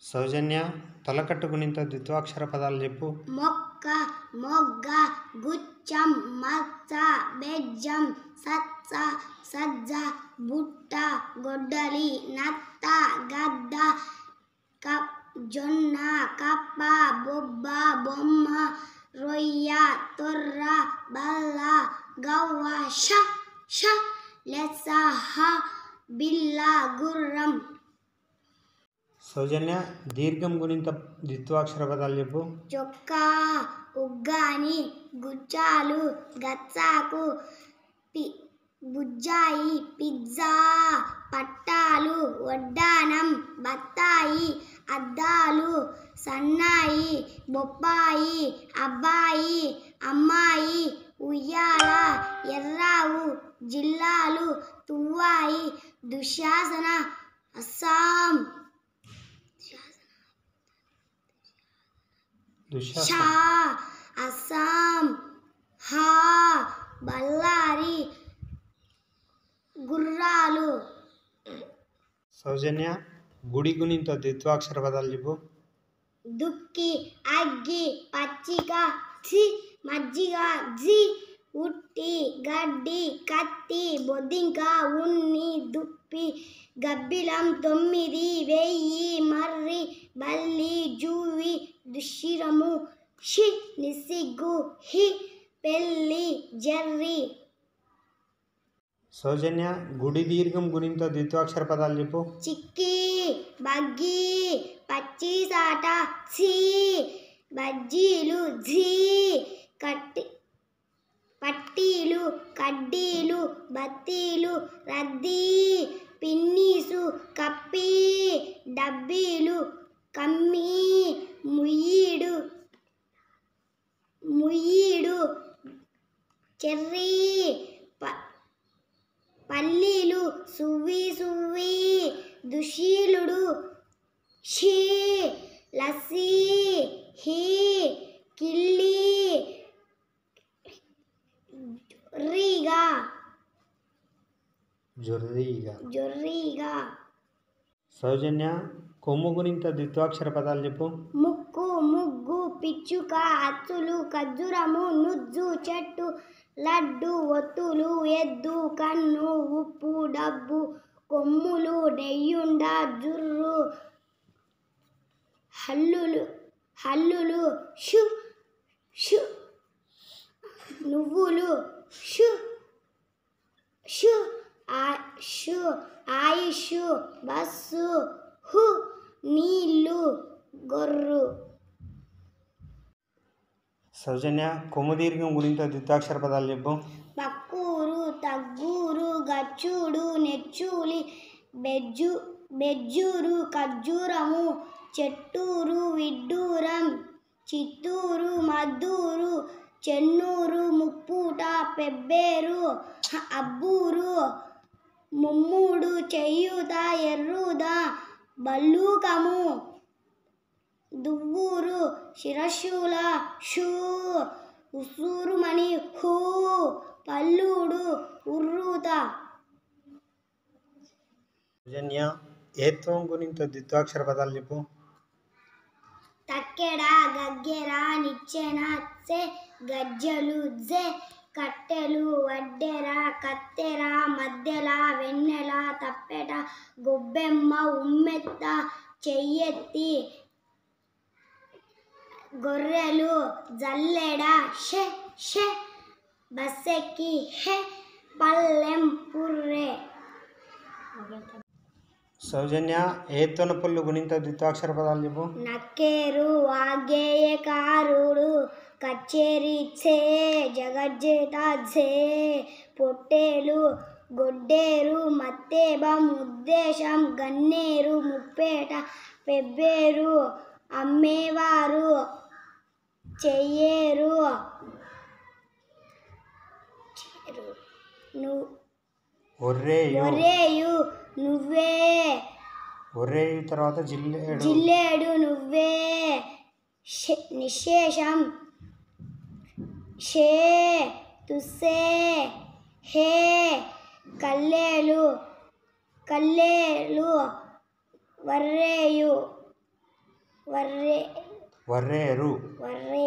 సౌజన్య తలకట్టు గుణింత ద్విత్వాక్షర పదాలు చెప్పు. మొక్క, మొగ్గ, గుచ్చం, మచ్చ, బెజ్జం, సచ్చ, సజ్జ, బుట్ట, గొడ్డలి, నత్త, గద్ద, జొన్న, కప్ప, బొబ్బ, బొమ్మ, రొయ్య, తొర్ర, బల్ల, గవ్వ, ష, లెస్స, హ, బిల్ల, గుర్రం. సౌజన్య దీర్ఘం గుణింత ద్విత్వాక్షర పదాలు చెప్పు. చొక్క, ఉగ్గాని, గుచ్చాలు, గచ్చాకు, బుజ్జాయి, పిజ్జా, పట్టాలు, వడ్డానం, బత్తాయి, అద్దాలు, సన్నాయి, బొప్పాయి, అబ్బాయి, అమ్మాయి, ఉయ్యాల, ఎర్రావు, జిల్లాలు, తువ్వాయి, దుశ్శాసన, అస్సాం, షా, అస్సాం, హా, బళ్ళారి, గుర్రాలు. సౌజన్య గుడి గుణింత ద్విత్వాక్షర పదాలు చెప్పు. దుక్కి, అగ్గి, పచ్చిక, చి, మజ్జిగ, జి, ఉట్టి, గడ్డి, కత్తి, బొద్దింక, ఉన్ని, దుప్పి, గబ్బిలం, 9, 1000, మర్రి, బల్లి, జూవి, దుశ్శిరము, షి, నిస్సిగ్గు, హి, పెళ్ళి, జర్రి. సౌజన్య గుడి దీర్ఘం గుణింత ద్విత్వాక్షర పదాలు చెప్పు. చిక్కి, బగ్గి, పచ్చిసాట, ఛీ, బజ్జీలు, ఝీ, పట్టీలు, కడ్డీలు, బత్తీలు, రద్దీ, పిన్నీసు, కప్పి, డబ్బీలు, కమ్మి, ముయ్యీడు, చెర్రీ, పల్లీలు, సువ్వి, దుశీలుడు, షీ, లస్సీ, హీ, కిల్లి, జొర్రిగా. సౌజన్య కొమ్ము గుణింత ద్విత్వాక్షర పదాలు చెప్పు. ముక్కు, ముగ్గు, పిచ్చుక, అచ్చులు, ఖర్జూరము, నుజ్జు, చెట్టు, లడ్డు, ఒత్తులు, ఎద్దు, కన్ను, ఉప్పు, డబ్బు, కొమ్ములు, నెయ్యుండ, జుర్రు, హల్లులు, షు, నువ్వులు, షు, ఆయుషు, బస్సు, హు, నీళ్ళు, గొర్రు. సౌజన్య కొమ్ము దీర్ఘం గుణింత ద్విత్వాక్షర పదాలు చెప్పు. పక్కూరు, తగ్గూరు, గచ్చుడు, నెచ్చూలి, బెజ్జూరు, ఖర్జూరము, చెట్టూరు, విడ్డూరం, చిత్తూరు, మద్దూరు, చెన్నూరు, ముప్పూట, పెబ్బేరు, అబ్బూరు, ముమ్మూడు, చెయ్యూత, ఎర్రూద, బల్లూకము, దువ్వూరు, శిరశూల, షూ, ఉసూరుమణి, హూ, పల్లూడు, ఉర్రూత. సౌజన్య ఏత్వం గుణింత ద్విత్వాక్షర పదాలు చెప్పు. తక్కెడ, గగ్గెర, నిచ్చెన, సె, గజ్జలు, జె, కట్టెలు, వడ్డెర, కత్తెర, మద్దెల, వెన్నెల, తప్పెట, గొబ్బెమ్మ, ఉమ్మెత్త, చెయ్యెత్తి, గొర్రెలు, జల్లెడ, షె, బస్సెక్కి, హె, పల్లెం, పుర్రె. సౌజన్య ఏత్వన పళ్ళు గుణింత ద్విత్వాక్షర పదాలు చెప్పు. నక్కేరు, వాగ్గేయకారుడు, కచ్చేరి, ఛే, జగజ్జేత, ఝే, పొట్టేలు, గొడ్డేరు, మత్తేబం, ఉద్దేశం, గన్నేరు, ముప్పేట, పెబ్బేరు, అమ్మేవారు, చెయ్యేరు, ఒర్రేయు, నువ్వే, ఒర్రేయు తర్వాత జిల్లేడు, నువ్వే, నిశేషం, షే, తుస్సే, హే, కల్లేలు, వర్రేయు. వర్రే వర్రేరు వర్రే